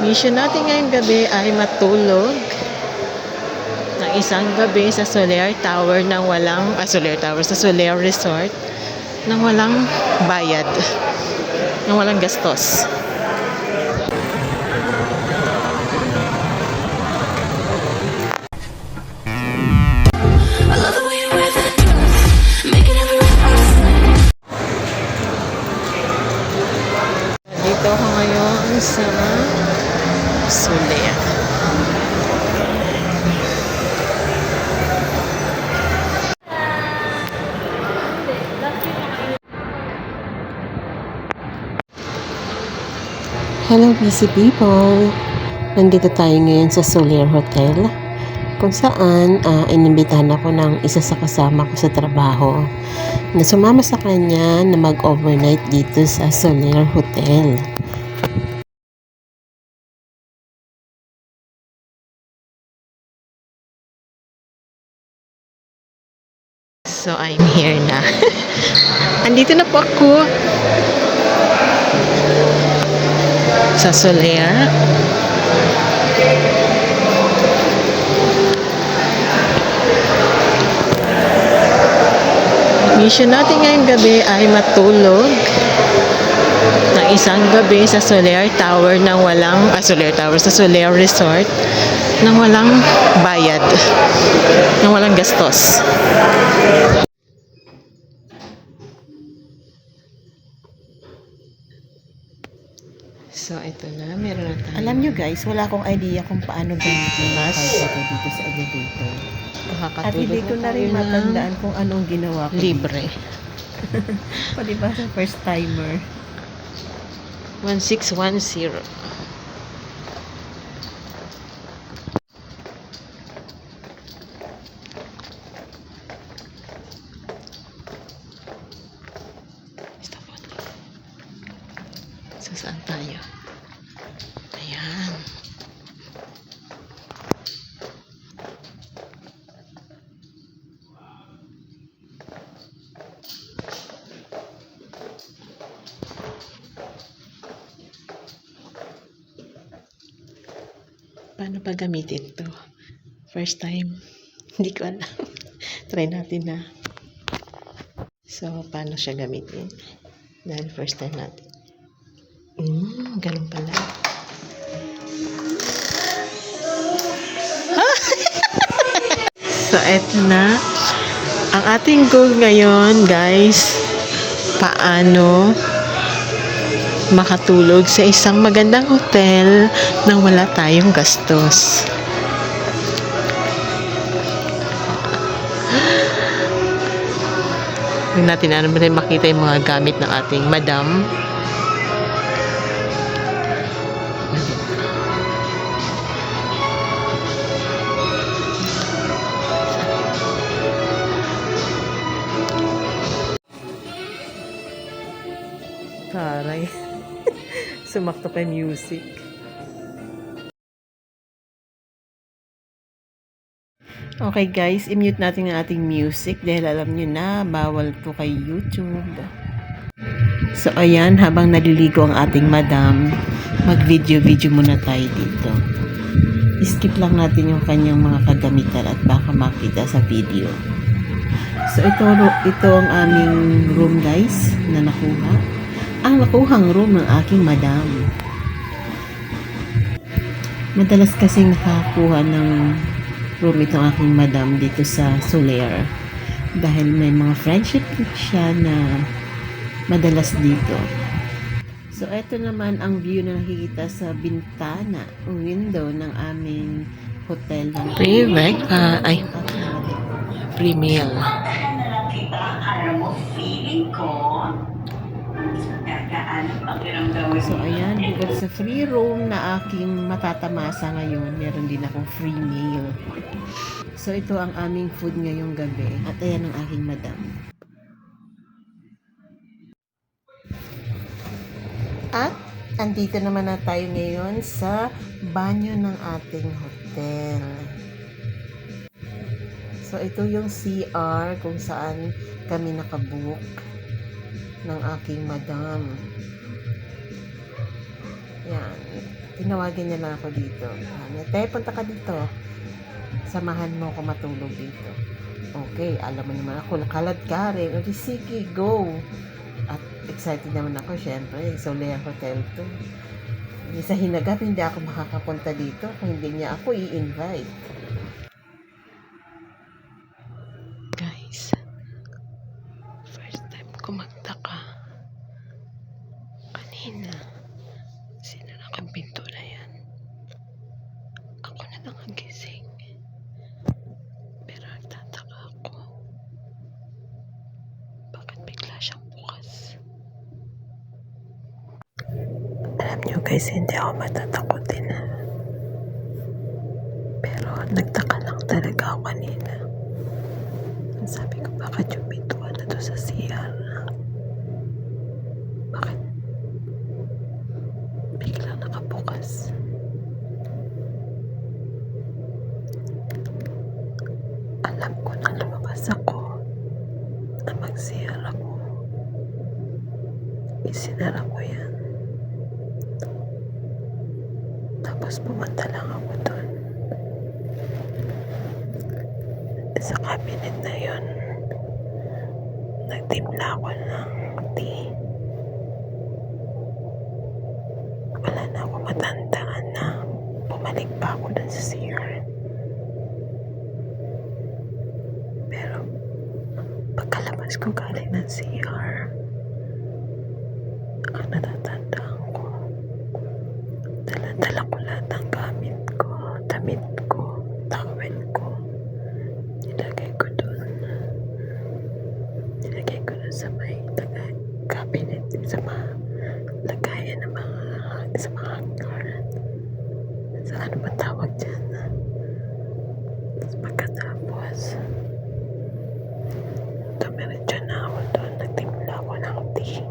Mission natin ngayong gabi ay matulog ng isang gabi sa Soler Tower ng walang, Soler Tower, sa Soler Resort ng walang bayad, ng walang gastos. Dito ako ngayon sa Soler. Hello busy people! Nandito tayo ngayon sa Soler Hotel kung saan inimbitahan ako ng isa sa kasama ko sa trabaho na sumama sa kanya na mag-overnight dito sa Soler Hotel. So I'm here na. Andito na po ako sa Soler. Mission natin ngayong gabi ay matulog ng isang gabi sa Soler Tower ng walang, Soler Tower, sa Soler Resort ng walang bayad, ng walang gastos. So, ito na. Meron na tayo. Alam nyo guys, wala akong idea kung paano gamitin yung ito dito sa elevator. At hindi ko na rin matandaan kung anong ginawa ko. Libre. Paliba sa first timer. 1610. So, saan tayo? Ayan. Paano pa gamitin to? First time. Hindi ko alam. Try natin na. So, paano siya gamitin? Dahil first time natin. Ganun pala. So, eto na. Ang ating goal ngayon, guys, paano makatulog sa isang magandang hotel nang wala tayong gastos. Huwag natin makita yung mga gamit ng ating madam. Taray. Sumakto pa yung music. Okay guys, i-mute natin ang ating music dahil alam nyo na, bawal to kay YouTube. So ayan, habang naliligo ang ating madam, mag-video-video muna tayo dito. Skip lang natin yung kanyang mga kagamitan at baka makita sa video. So ito ang aming room guys na nakuha. Ang nakuhang room ng aking madam. Madalas kasing nakakuha ng room itong aking madam dito sa Soler dahil may mga friendship siya na madalas dito. So ito naman ang view na nakikita sa bintana o window ng aming hotel. Free meal. So ayan, bukod sa free room na aking matatamasa ngayon, meron din akong free meal. So ito ang aming food ngayong gabi at ayan ang aking madam. At andito naman na tayo ngayon sa banyo ng ating hotel. So ito yung CR kung saan kami nakabook ng aking madam. Yan. Tinawagan niya lang ako dito. Te, punta ka dito. Samahan mo ako matulog dito. Okay, alam mo naman ako, nakalad ka rin. O di, sige, go. At excited naman ako, syempre. Soleil Hotel to. Sa Hinagap, hindi ako makakapunta dito kung hindi niya ako i-invite. Guys, first time ko magtaka. Kanina, sinara ang pinto na yan. Ako na lang ang gising. Pero nagtataka ako. Bakit bigla siyang bukas? Alam niyo guys, hindi ako matatakotin. Pero nagtaka lang talaga ako kanina. Sabi ko, bakit yung pintuan na to sa CR? Bakit bigla nakabukas? Alam ko na lumabas ako na mag-CR ako. Isinara ko yan. Tapos pumunta lang ako doon. Sa cabinet na yun, nagtimpla ako ng tea. Wala na ako matandaan na bumalik pa ako doon sa CR. Pero pagkalabas ko galing ng CR, ang natatandaan ko, dala-dala ko lahat ng gamit ko, damit ko, towel ko. Nilagay ko doon sa may cabinet, sa mga lagayan ng sa mga hanger. Sa ano ba tawag dyan? Tapos pagkatapos, dumiretso na ako doon. Nagtimpla ako ng tea.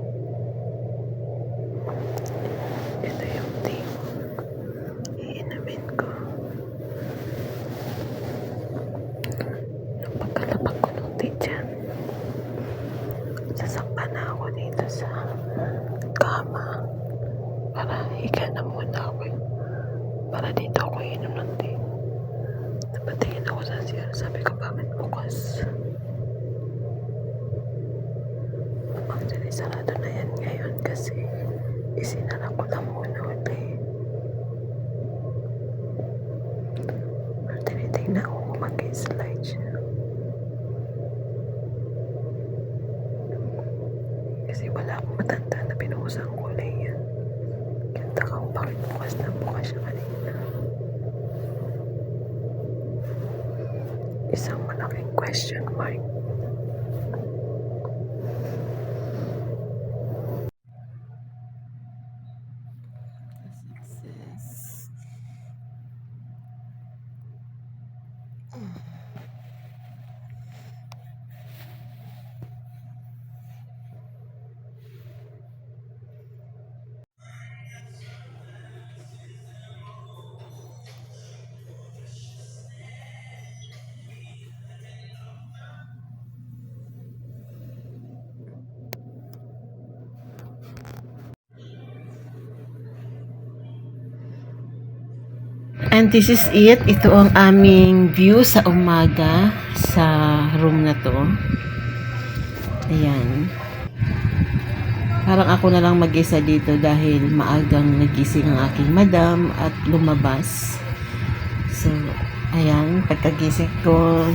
Ito yung tea. Iinamin ko. Nung pagkalabag ko ng tea dyan, sasamba na ako dito sa kama para higa na muna ako. Para dito ako inom ng tea. Napatingin ako sa CR. Sabi ko, bakit bukas? Actually, sarado na yan ngayon kasi isinara ko lang muna ulit. Pero tinitignan ko kung mag-slide siya. Kasi wala akong matanda na pinuhos ang kulay yan. Kanta ka kung bakit bukas na bukas siya kanina. Isang malaking question mark. Success. And this is it. Ito ang aming view sa umaga sa room na to. Ayan. Parang ako na lang mag-isa dito dahil maagang nagising ang aking madam at lumabas. So, ayan. Pagkagising ko,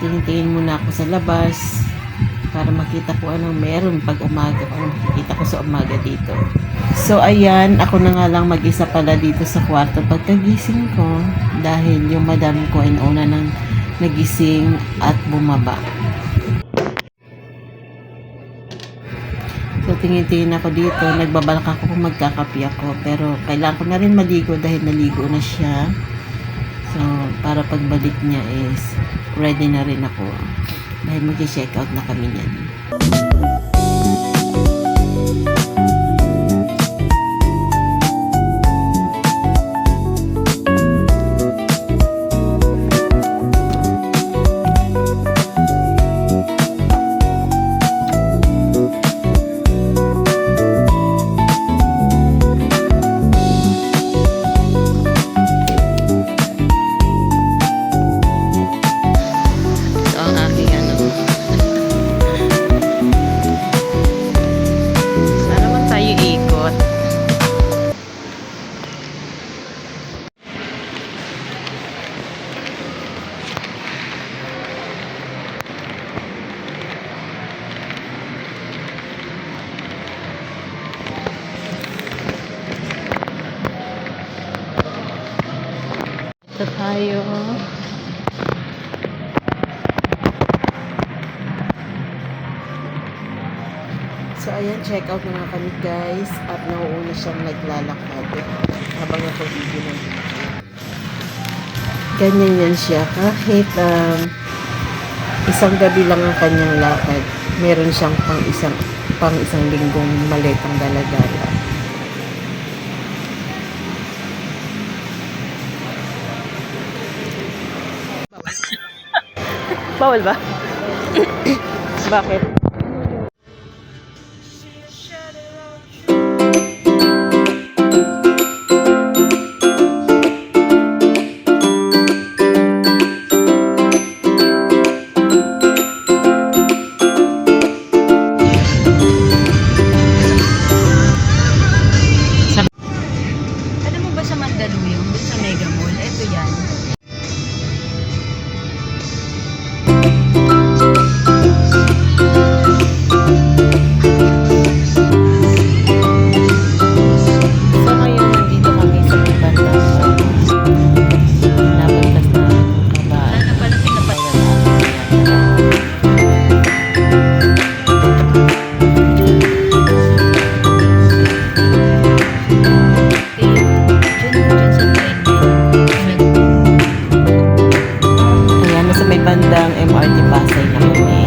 tingin-tingin muna ako sa labas para makita ko anong meron pag umaga. Anong makikita ko sa umaga dito. So, ayan, ako na nga lang mag-isa pala dito sa kwarto pagkagising ko dahil yung madam ko una nang nagising at bumaba. So, tingin-tingin ako dito. Nagbabalak ako kung magkakapi ako. Pero, kailangan ko na rin maligo dahil naligo na siya. So, para pagbalik niya is ready na rin ako. Dahil mag-check out na kami niyan. Dito tayo. So, ayan, check out na nga kami guys. At nauuna siyang naglalakad habang ako video ng video. Ganyan yan siya. Kahit isang gabi lang ang kanyang lakad, meron siyang pang isang linggong maletang dala-dala. Bawal ba? Bakit? Alam mo ba sa Mandaluyong, dun sa Mega Mall? Ito yan. So ngayon, nandito kami sa Ibanda. Nabantas na ang kabaan. Ano pala pinapayaran? Ayan, nasa may bandang MRT Pasay na kami.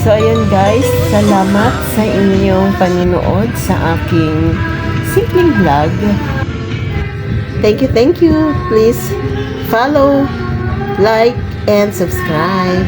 So, ayun guys, salamat sa inyong paninood sa aking simpleng vlog. Thank you. Please follow, like, and subscribe.